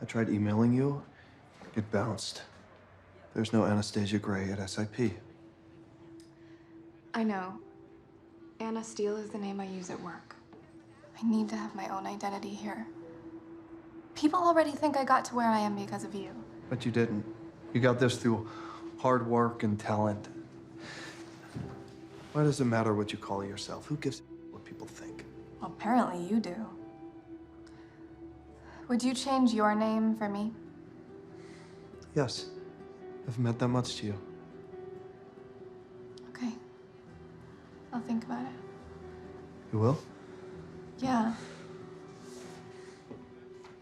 I tried emailing you. It bounced. There's no Anastasia Gray at SIP. I know. Anna Steele is the name I use at work. I need to have my own identity here. People already think I got to where I am because of you. But you didn't. You got this through hard work and talent. Why does it matter what you call yourself? Who gives a what people think? Well, apparently you do. Would you change your name for me? Yes. I've meant that much to you. Okay. I'll think about it. You will? Yeah.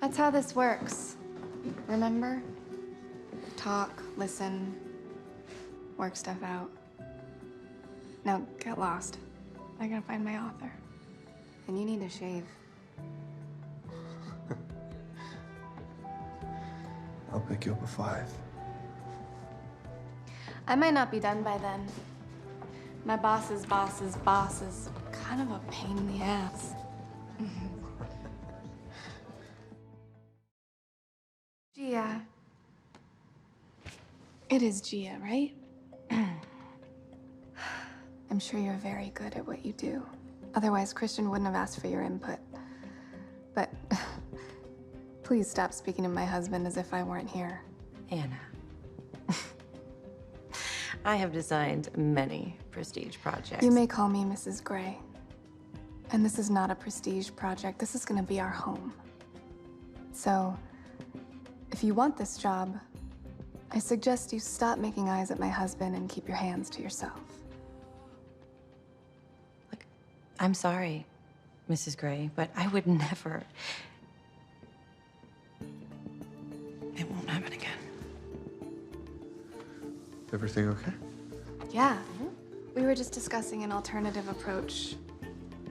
That's how this works. Remember? Talk, listen, work stuff out. Now, get lost. I gotta find my author. And you need to shave. I'll pick you up at 5. I might not be done by then. My boss's boss's boss is kind of a pain in the ass. Gia. It is Gia, right? I'm sure you're very good at what you do. Otherwise, Christian wouldn't have asked for your input. But please stop speaking of my husband as if I weren't here. Anna. I have designed many prestige projects. You may call me Mrs. Gray. And this is not a prestige project. This is gonna be our home. So, if you want this job, I suggest you stop making eyes at my husband and keep your hands to yourself. Look, I'm sorry, Mrs. Gray, but I would never. It won't happen again. Everything okay? Yeah. We were just discussing an alternative approach.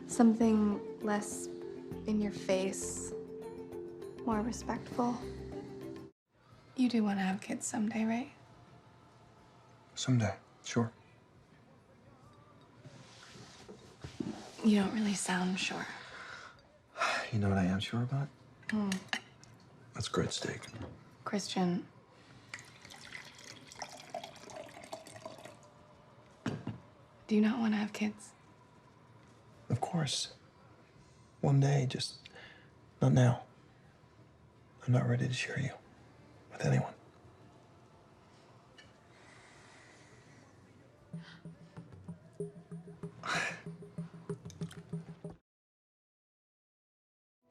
Something less in your face, more respectful. You do want to have kids someday, right? Someday, sure. You don't really sound sure. You know what I am sure about? That's great steak. Christian. Do you not want to have kids? Of course. One day, just not now. I'm not ready to share you with anyone.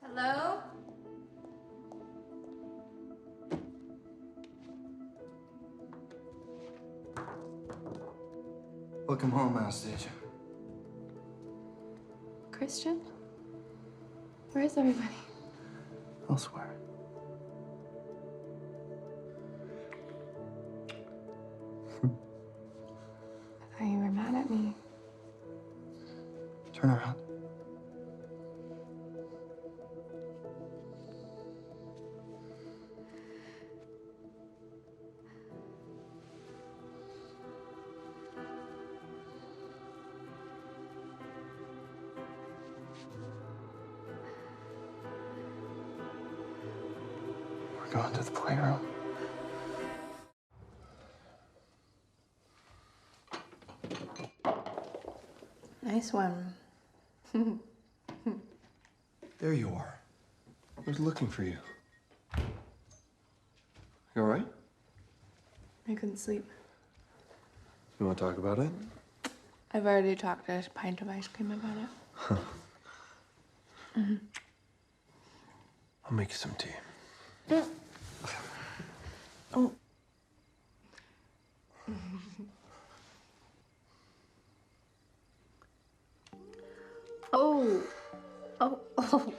Hello? Welcome home, Anastasia. Christian? Where is everybody? Elsewhere. I thought you were mad at me. Turn around. We're going to the playroom. Nice one. There you are. I was looking for you. You all right? I couldn't sleep. You want to talk about it? I've already talked to a pint of ice cream about it. Huh. I'll make you some tea. Oh. Oh. Oh. Oh.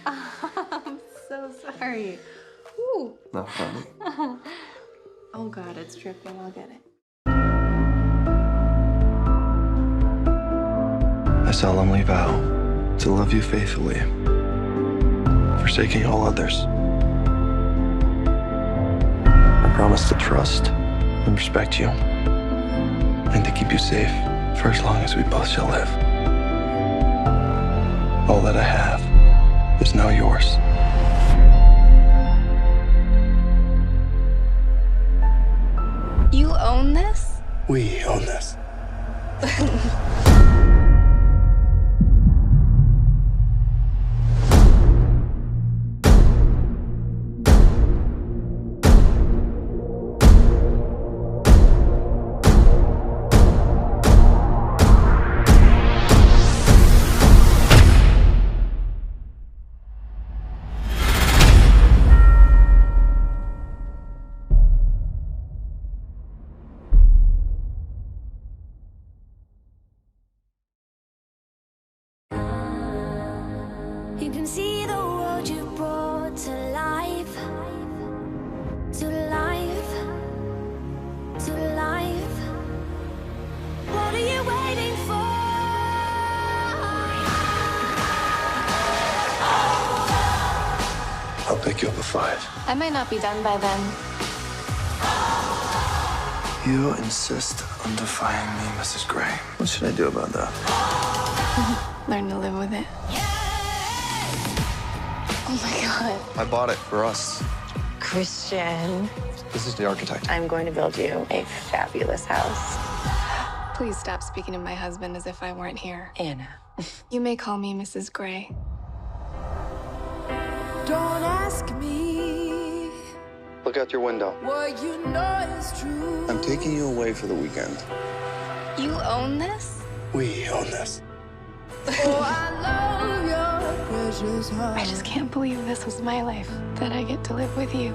I'm so sorry. Ooh. Not funny. Oh God, it's dripping. I'll get it. I solemnly vow to love you faithfully, forsaking all others. I promise to trust and respect you, and to keep you safe for as long as we both shall live. All that I have is now yours. own this? We own this. You can see the world you brought to life, to life, to life. What are you waiting for? I'll pick you up at 5. I might not be done by then. You insist on defying me, Mrs. Gray. What should I do about that? Learn to live with it. Oh my God. I bought it for us. Christian, This is the architect. I'm going to build you a fabulous house. Please stop speaking of my husband as if I weren't here. Anna. You may call me Mrs. Gray. Don't ask me Look out your window. what you know is true. I'm taking you away for the weekend. You own this? We own this. Oh, I love your precious heart. I just can't believe this was my life, that I get to live with you.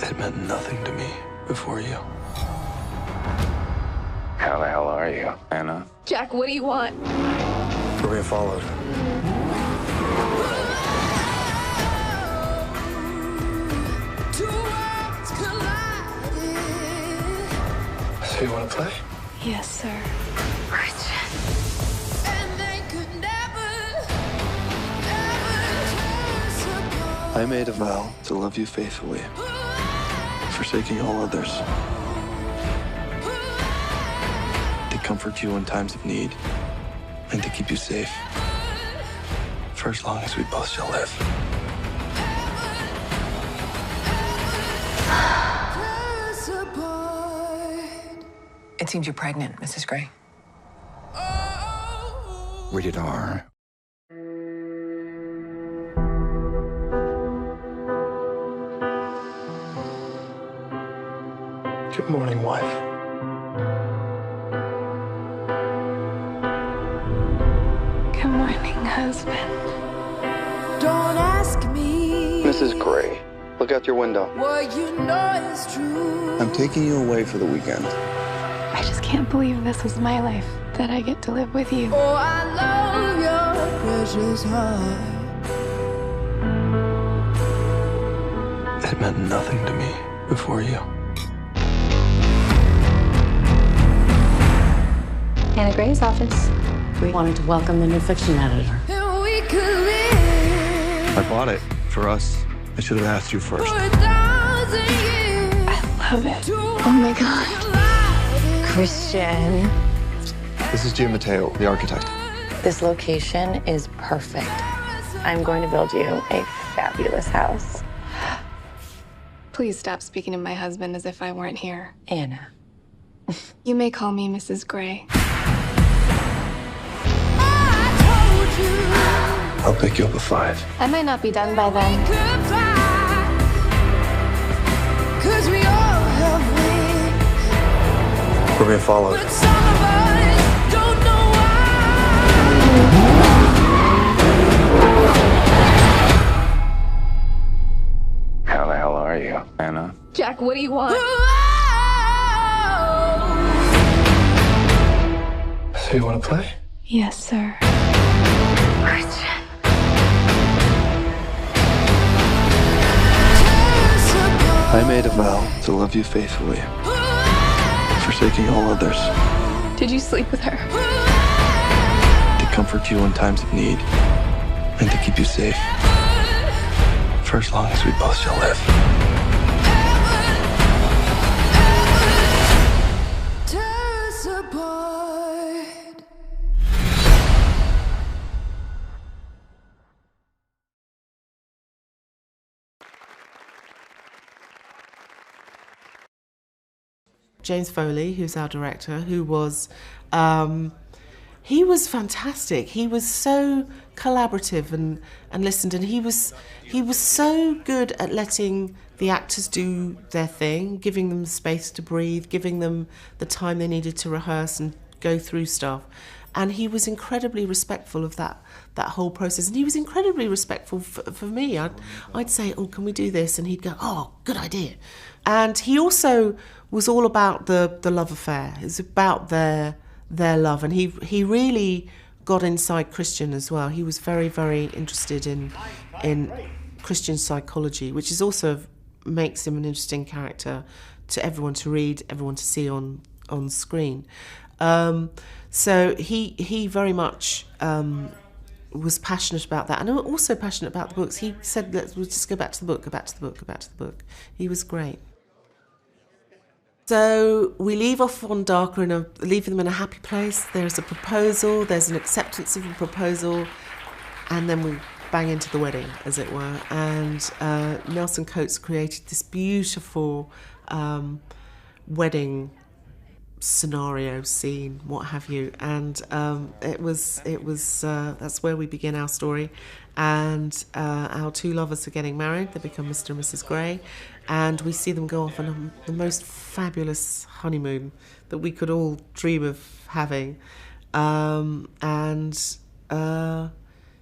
It meant nothing to me before you. How the hell are you, Anna? Jack, what do you want? We're being followed. Two worlds colliding. So you want to play? Yes, sir. And they could never, ever tear us apart. I made a vow to love you faithfully, forsaking all others. To comfort you in times of need, and to keep you safe. For as long as we both shall live. Tear us apart. It seems you're pregnant, Mrs. Gray. Oh. Rated R. Good morning, wife. Good morning, husband. Don't ask me Mrs. Gray, look out your window. what you know is true. I'm taking you away for the weekend. I just can't believe this was my life, that I get to live with you. Oh, I love your precious heart. It meant nothing to me before you. Anna Gray's office. We wanted to welcome the new fiction editor. And we could live I bought it for us. I should have asked you first. for 1,000 years. I love it. Oh my God. Colliding. Christian, This is Jim Mateo, the architect. this location is perfect. I'm going to build you a fabulous house. Please stop speaking of my husband as if I weren't here. Anna. You may call me Mrs. Gray. I told you I'll pick you up at 5. I might not be done by then. goodbye. 'Cause we all have wings, We're being followed. but some of us don't know How the hell are you, Anna? Jack, what do you want? why. So you want to play? Yes, sir. I made a vow to love you faithfully, forsaking all others. Did you sleep with her? To comfort you in times of need, and to keep you safe. For as long as we both shall live. Tear us apart. James Foley, who's our director, who was, he was fantastic. He was so collaborative and listened, and he was so good at letting the actors do their thing, giving them space to breathe, giving them the time they needed to rehearse and go through stuff. And he was incredibly respectful of that whole process. And he was incredibly respectful for me. I'd say, oh, can we do this? And he'd go, oh, good idea. And he also was all about the love affair. It was about their love. And he really got inside Christian as well. He was very, very interested in Christian psychology, which is also makes him an interesting character to everyone to read, everyone to see on screen. So he very much was passionate about that, and also passionate about the books. He said, we'll just go back to the book, go back to the book, go back to the book. He was great. So we leave off on Darker, leaving them in a happy place. There's a proposal, there's an acceptance of a proposal, and then we bang into the wedding, as it were. And Nelson Coates created this beautiful wedding scenario, scene, what have you, and it was that's where we begin our story. And our two lovers are getting married. They become Mr. and Mrs. Grey, and we see them go off on the most fabulous honeymoon that we could all dream of having.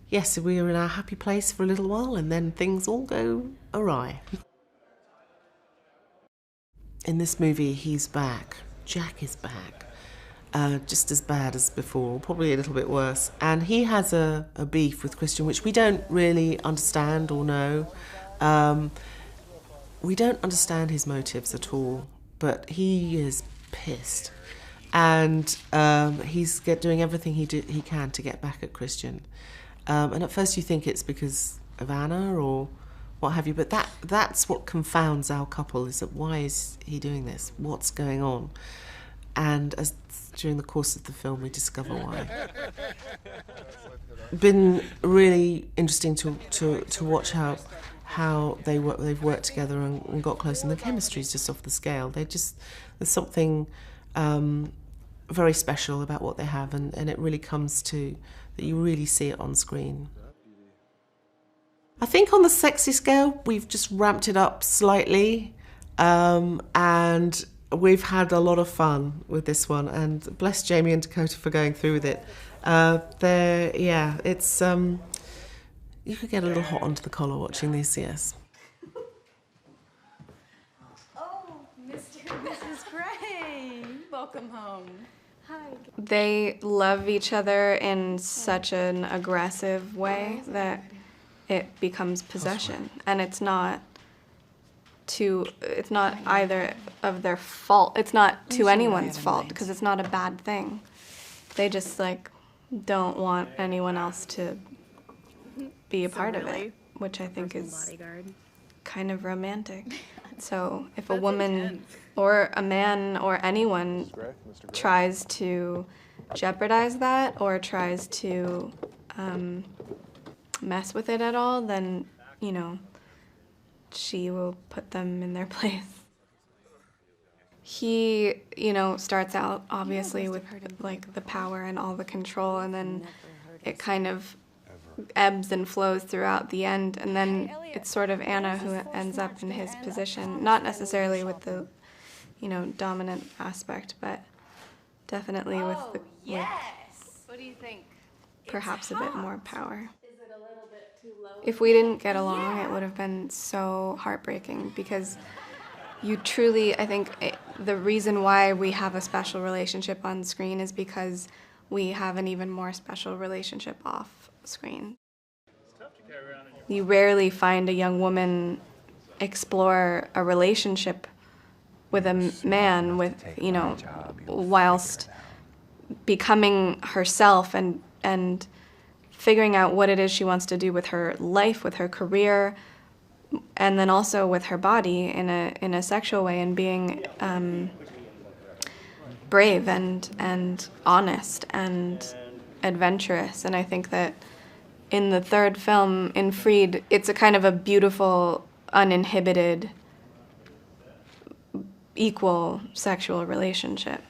Yes, we were in our happy place for a little while, and then things all go awry. In this movie, he's back. Jack is back, just as bad as before, probably a little bit worse. And he has a beef with Christian, which we don't really understand or know. We don't understand his motives at all, but he is pissed. And he's doing everything he can to get back at Christian. And at first you think it's because of Anna or what have you, but that's what confounds our couple, is that why is he doing this? What's going on? And as during the course of the film we discover why. Been really interesting to watch how they've worked together and got close, and the chemistry's just off the scale. There's something very special about what they have, and it really comes to that you really see it on screen. I think on the sexy scale, we've just ramped it up slightly, and we've had a lot of fun with this one, and bless Jamie and Dakota for going through with it. It's you could get a little hot onto the collar watching these, yes. Oh, Mr. and Mrs. Gray, welcome home. Hi. They love each other in such an aggressive way that it becomes possession, and it's not either of their fault. It's not to anyone's fault, because it's not a bad thing. They just don't want anyone else to be a part of it, which I think is kind of romantic. So if a woman or a man or anyone tries to jeopardize that or tries to mess with it at all, then, she will put them in their place. He, starts out obviously with the power and all the control, and then it kind of ebbs and flows throughout the end, and then it's sort of Anna who ends up in his position, not necessarily with the, dominant aspect, but definitely with What do you think? Perhaps a bit more power. If we didn't get along, it would have been so heartbreaking, because you truly, I think the reason why we have a special relationship on screen is because we have an even more special relationship off screen. You rarely find a young woman explore a relationship with a man whilst becoming herself and figuring out what it is she wants to do with her life, with her career, and then also with her body in a sexual way, and being brave and honest and adventurous. And I think that in the third film, in Freed, it's a kind of a beautiful, uninhibited, equal sexual relationship.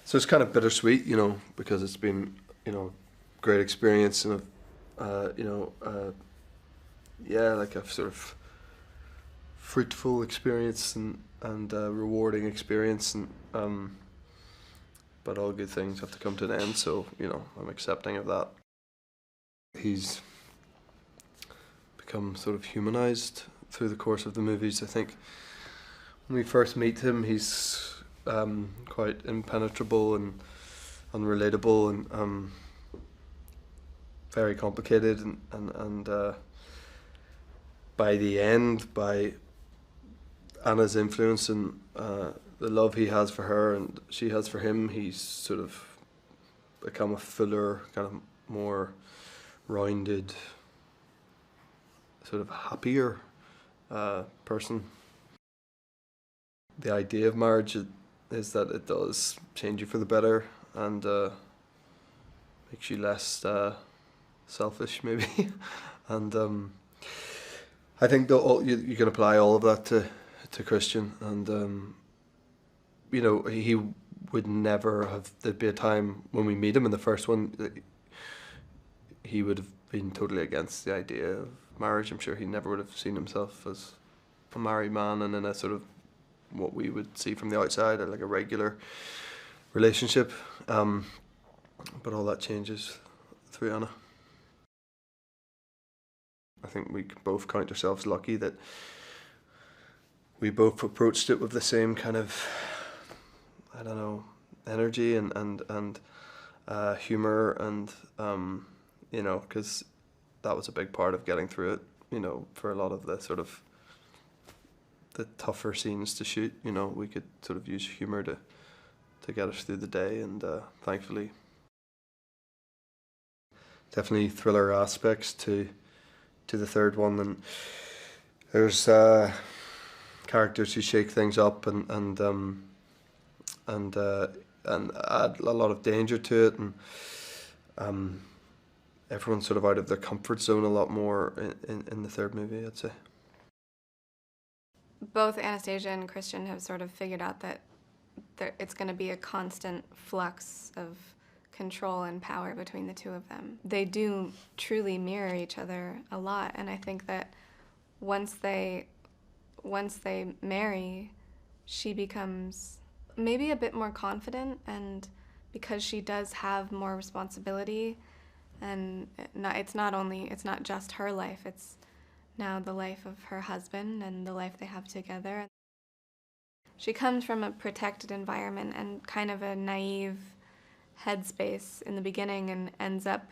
So it's kind of bittersweet, you know, because it's been, you know, great experience and like a sort of fruitful experience and rewarding experience, and but all good things have to come to an end. So, you know, I'm accepting of that. He's become sort of humanized through the course of the movies. I think when we first meet him, he's quite impenetrable and unrelatable and very complicated, and by the end, by Anna's influence and the love he has for her and she has for him, he's sort of become a fuller, kind of more rounded, sort of happier person. The idea of marriage is that it does change you for the better and makes you less selfish, maybe. And I think that you can apply all of that to Christian, and you know, he would never have. There'd be a time when we meet him in the first one, he would have been totally against the idea of marriage. I'm sure he never would have seen himself as a married man and in a sort of what we would see from the outside, like a regular relationship. But all that changes through Anna. I think we both count ourselves lucky that we both approached it with the same kind of, I don't know, energy and humour, and you know, because that was a big part of getting through it, you know, for a lot of the sort of the tougher scenes to shoot, you know, we could sort of use humour to get us through the day, and thankfully definitely thriller aspects to the third one, and there's characters who shake things up and add a lot of danger to it, and everyone's sort of out of their comfort zone a lot more in the third movie, I'd say. Both Anastasia and Christian have sort of figured out that it's going to be a constant flux of control and power between the two of them. They do truly mirror each other a lot, and I think that once they marry, she becomes maybe a bit more confident, and because she does have more responsibility, and it's not just her life, it's now the life of her husband and the life they have together. She comes from a protected environment and kind of a naive headspace in the beginning, and ends up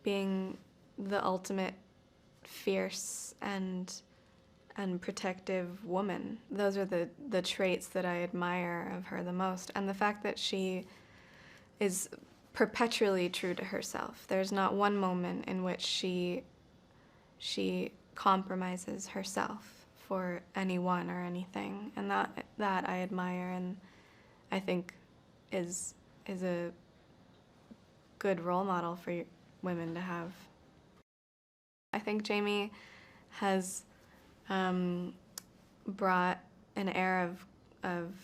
being the ultimate fierce and protective woman. Those are the traits that I admire of her the most, and the fact that she is perpetually true to herself. There's not one moment in which she compromises herself for anyone or anything, and that I admire, and I think is a good role model for women to have. I think Jamie has brought an air of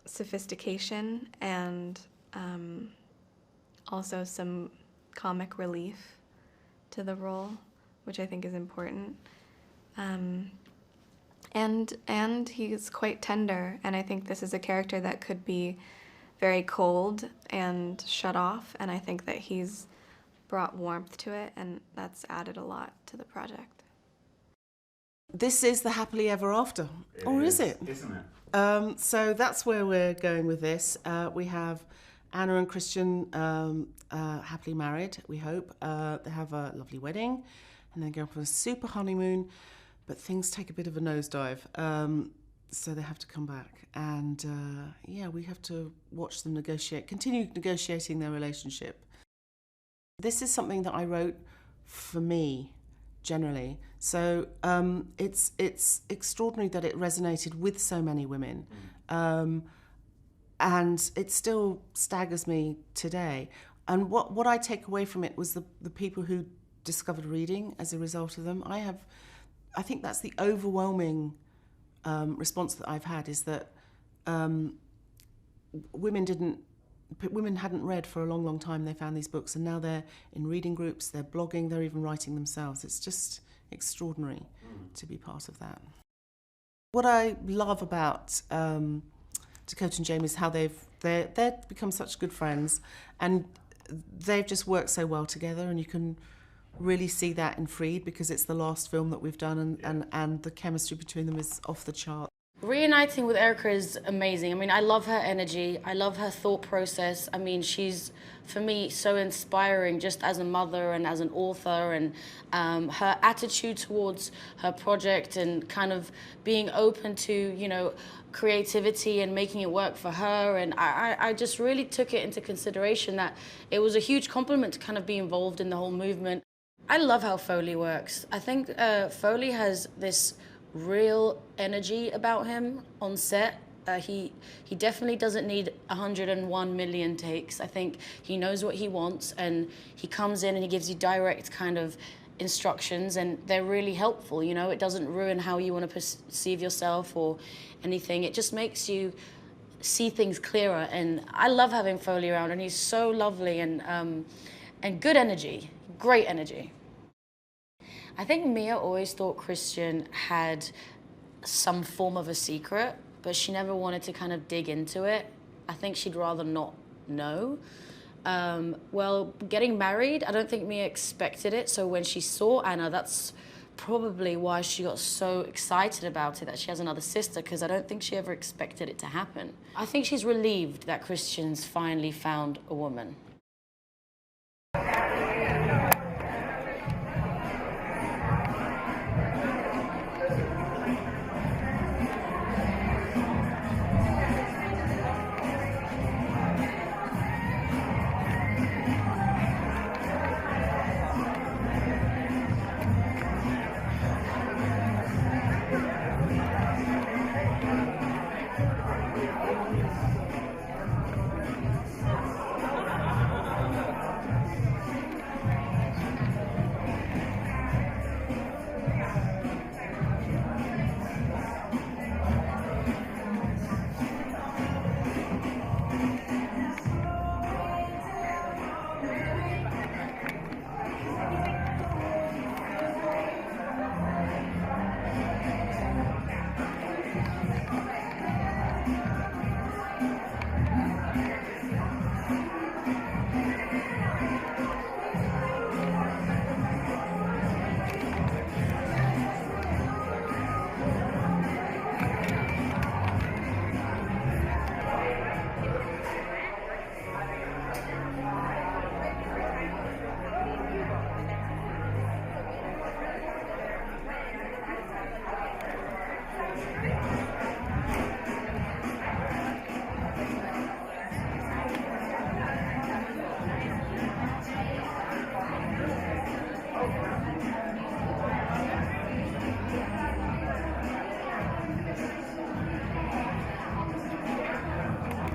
sophistication and also some comic relief to the role, which I think is important. And he's quite tender, and I think this is a character that could be very cold and shut off, and I think that he's brought warmth to it, and that's added a lot to the project. This is the happily ever after, or is it? Isn't it? So that's where we're going with this. We have Anna and Christian happily married, we hope. They have a lovely wedding, and then go for a super honeymoon, but things take a bit of a nosedive, so they have to come back. And we have to watch them continue negotiating their relationship. This is something that I wrote for me, generally. So it's extraordinary that it resonated with so many women. And it still staggers me today. And what I take away from it was the people who discovered reading as a result of them. I have I think that's the overwhelming response that I've had, is that women hadn't read for a long, long time. They found these books, and now they're in reading groups, they're blogging, they're even writing themselves. It's just extraordinary to be part of that. What I love about Dakota and James is how they've become such good friends, and they've just worked so well together, and you can really see that in Freed, because it's the last film that we've done, and the chemistry between them is off the chart. Reuniting with Erica is amazing. I mean, I love her energy. I love her thought process. I mean, she's, for me, so inspiring just as a mother and as an author, and her attitude towards her project and kind of being open to, you know, creativity and making it work for her. And I just really took it into consideration that it was a huge compliment to kind of be involved in the whole movement. I love how Foley works. I think Foley has this real energy about him on set. He definitely doesn't need 101 million takes. I think he knows what he wants, and he comes in and he gives you direct kind of instructions, and they're really helpful. You know, it doesn't ruin how you want to perceive yourself or anything. It just makes you see things clearer, and I love having Foley around, and he's so lovely and good energy, great energy. I think Mia always thought Christian had some form of a secret, but she never wanted to kind of dig into it. I think she'd rather not know. Well, getting married, I don't think Mia expected it, so when she saw Anna, that's probably why she got so excited about it, that she has another sister, because I don't think she ever expected it to happen. I think she's relieved that Christian's finally found a woman.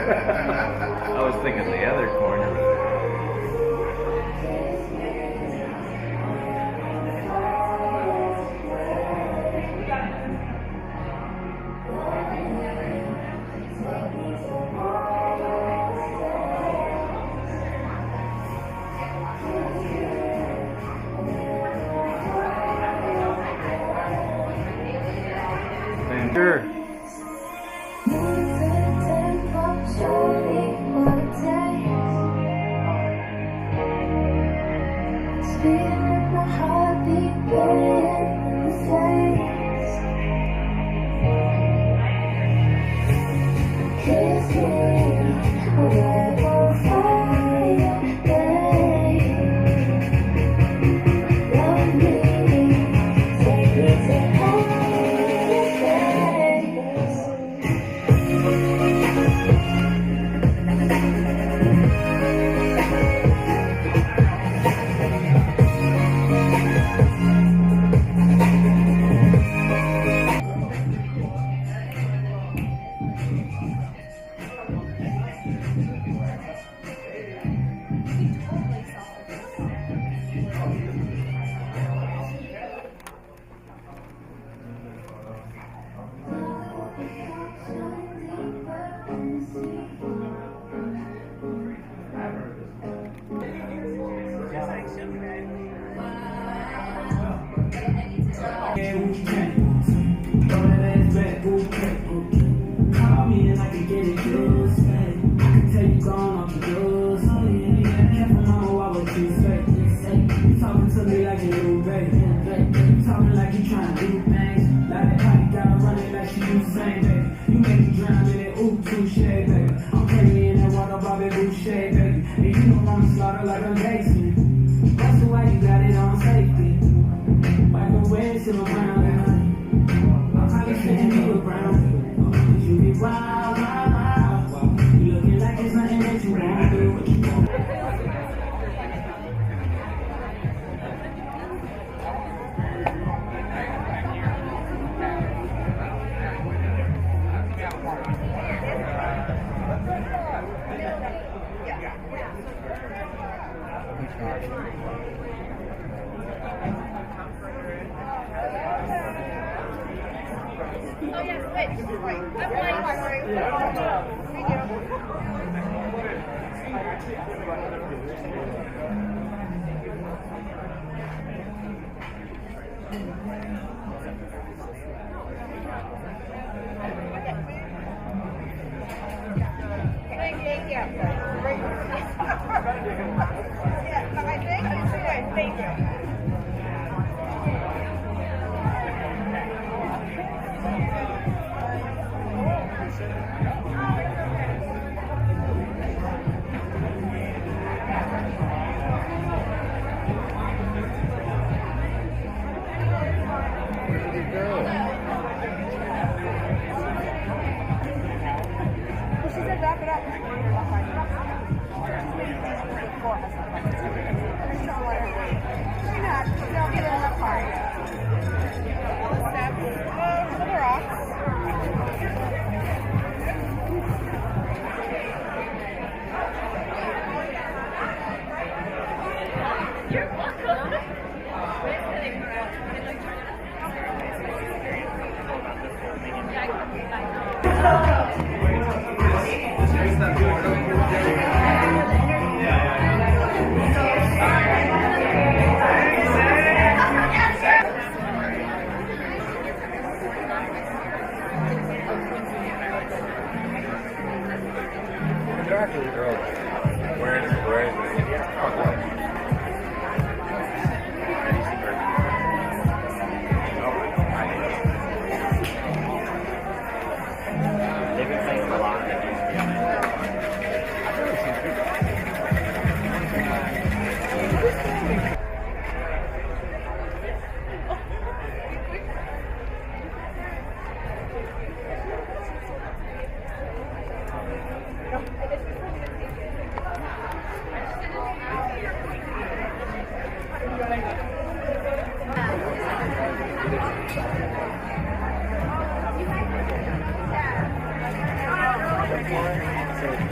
I was thinking the other corner. Sure. slaughter like a Jason. That's why you got it on safety. Wipe away till around that honey. I'm probably sending you around. You be wild, wild, wild. You looking like it's nothing that you wanna do. What you want? Oh, yes, wait. Right. Thank you. Thank you.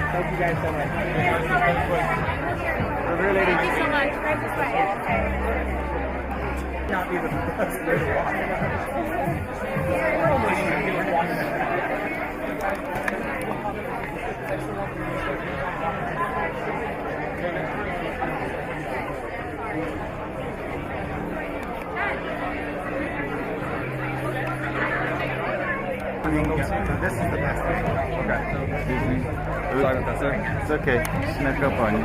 Thank you guys so much. Thank you so much. Not be the This is the best thing. Okay. Excuse me. Sorry about that, sir. It's okay. Snuck up on you.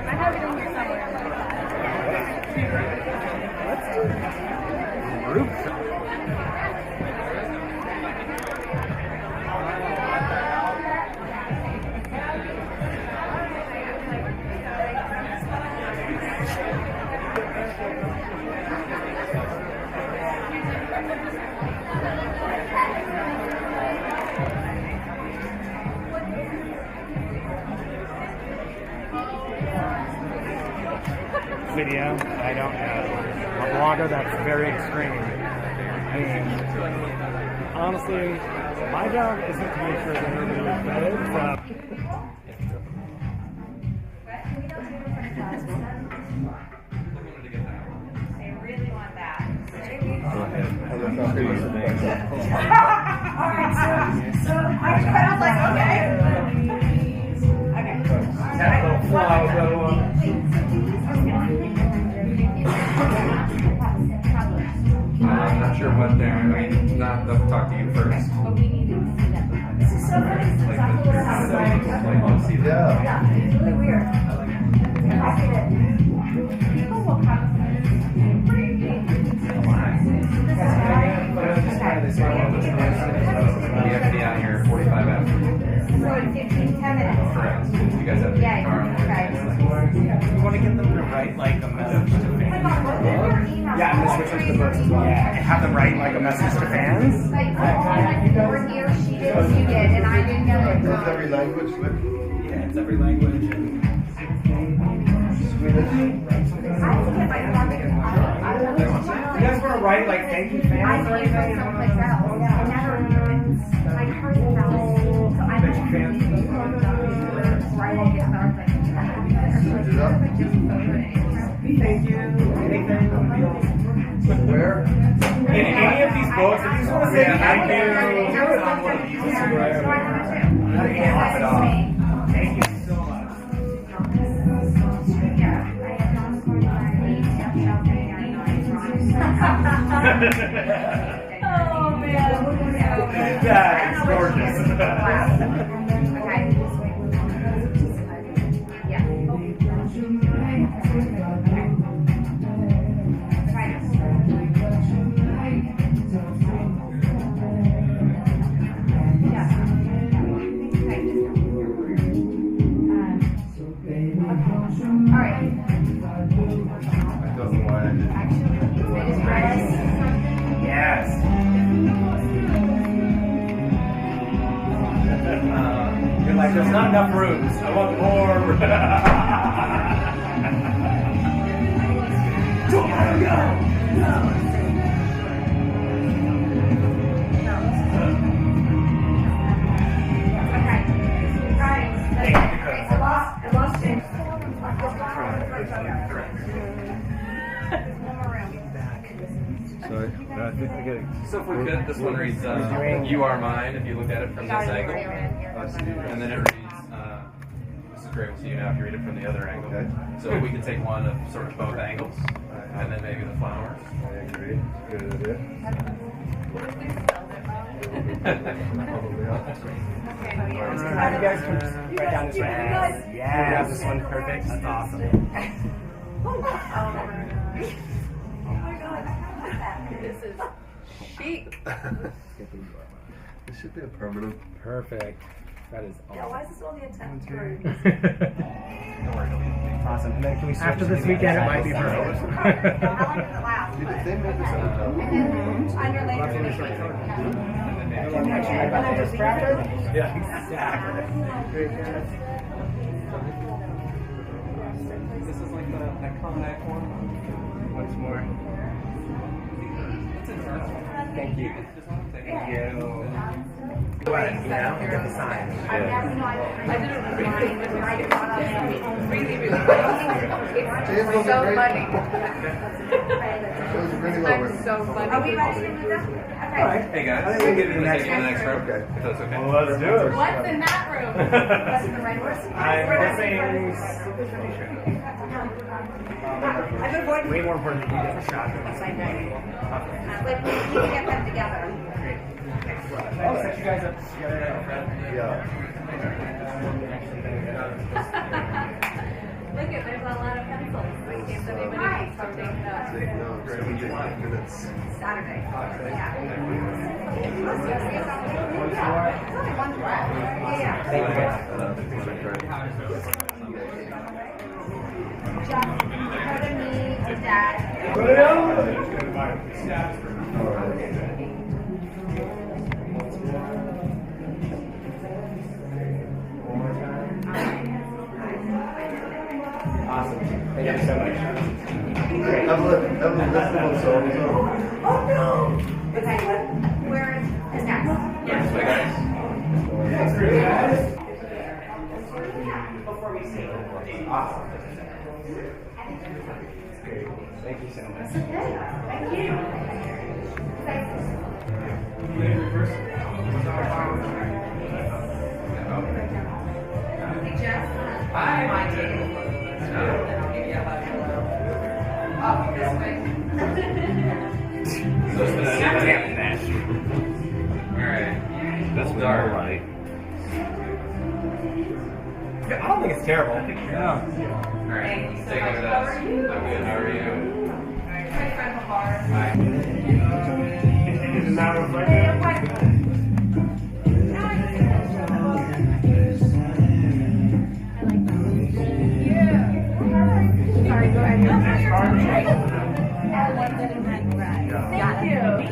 I have it in here somewhere. Let's do group. Video, I don't know. A blogger that's very extreme. I mean, honestly, my job isn't to make sure that everybody is fed, so. I was like, okay. I'm not sure what they're. I mean, not they'll talk to you first. But we need to see that. This is so funny. Yeah, it's really weird. I get it. People will come. You guys have Yeah, We want to get them to write like a message to fans. Yeah, and then switch into the books as well. Yeah, and have them write like a message to fans. Like, we're here, she did, you did, and I didn't know it. It's every language, Vic? Yeah, it's every language. I think if I probably, You guys want to write like thank you fans or anything? someplace else. I never knew it. Like, hers is out. So I Thank you fans. Thank you. Anything? Where? In any of these books, if you just want to say thank you, do it on one of these. Thank you so much. Oh man. That's gorgeous. Yes. You're like, there's not enough rooms. I want more. Don't let go. I lost it. Sorry. So if we could, this one reads, "You are mine." If you look at it from this angle, and then it reads, "This is great. We'll see you now." If you read it from the other angle, Okay. so we could take one of sort of both angles, and then maybe the flowers. I agree. Good idea. You guys can just write down this one. Yeah, this one perfect. That's awesome. This is chic. It should be a permanent. Perfect. That is awesome. Yeah, why is this all the intent through? Awesome. And then can we switch after this weekend? It might be perfect. How long does it last? They made this hotel. Yeah, exactly. This is like the iconic one. Once more. Thank you. Thank you. What? You know, get the sign. I did it really It's so funny. I'm so funny. Are we ready to move them? Okay. Hey guys, we can get into the next room. Okay. If that's okay. Well, let's do it. What's in that room? What's the right word? I'm guessing. Way more important than you get the shot. Like, we can get them together. I'll set you guys up together. Yeah. Look at, there's a lot of pencils. So in case anybody needs something Take notes. It's gonna take 5 minutes. Saturday. Yeah. Thank you guys. Dakota, me, and Dad. Awesome. Thank you so much. Evelyn, this is one song. Oh no! Okay, where is next? Yes, my guys. Thanks for you guys. Before we see it. Awesome. Great. Thank you so much. Thank you. Hey, Jeff. Hi, Mikey. This way. Alright. That's dark. Right. I don't think it's terrible. Yeah. Alright, take a look at that. I'm good. How are you? Hi. Isn't that reflective? Thank you.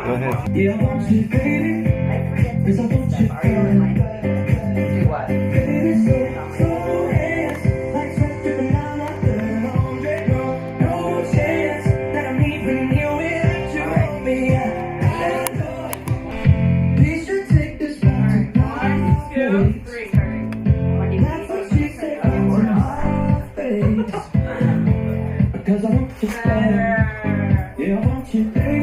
Go ahead. Yeah, I want you, baby. 'Cause I want you, baby. Do what? Baby, so hands, like sweat dripping down like the laundry. No chance that I'm leaving here without you on me. We should take this back to my face. That's what she said to my face. Because I want you, baby. Yeah, I want you, baby.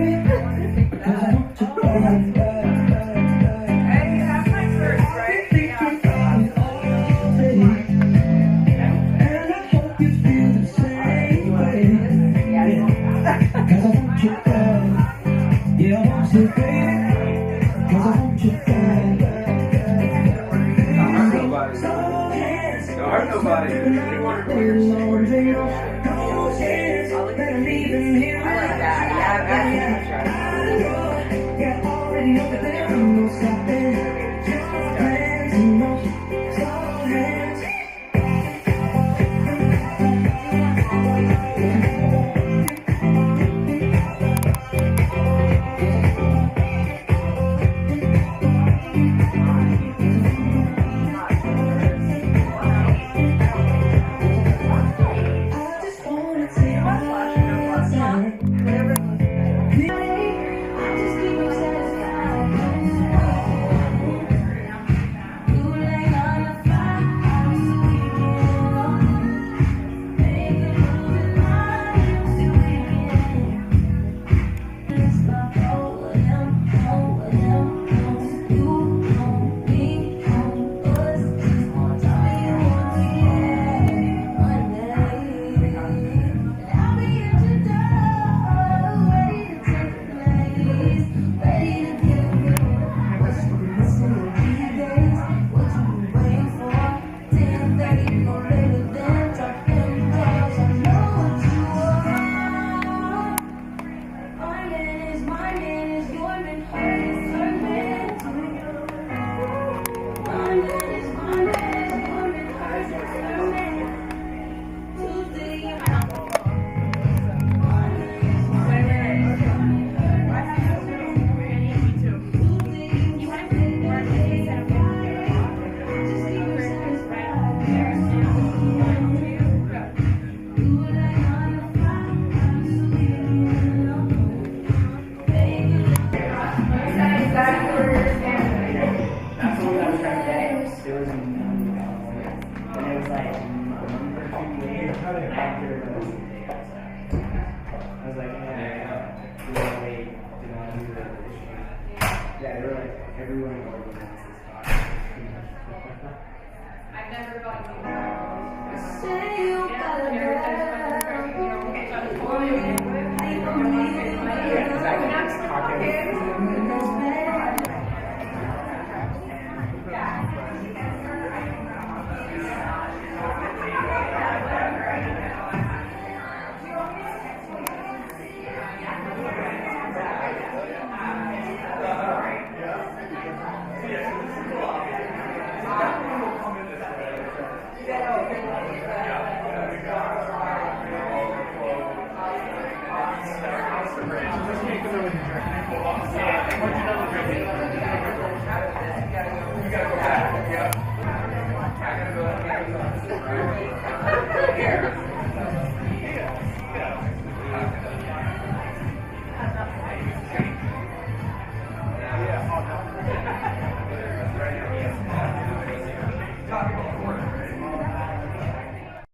Yeah, once you're done with drinking.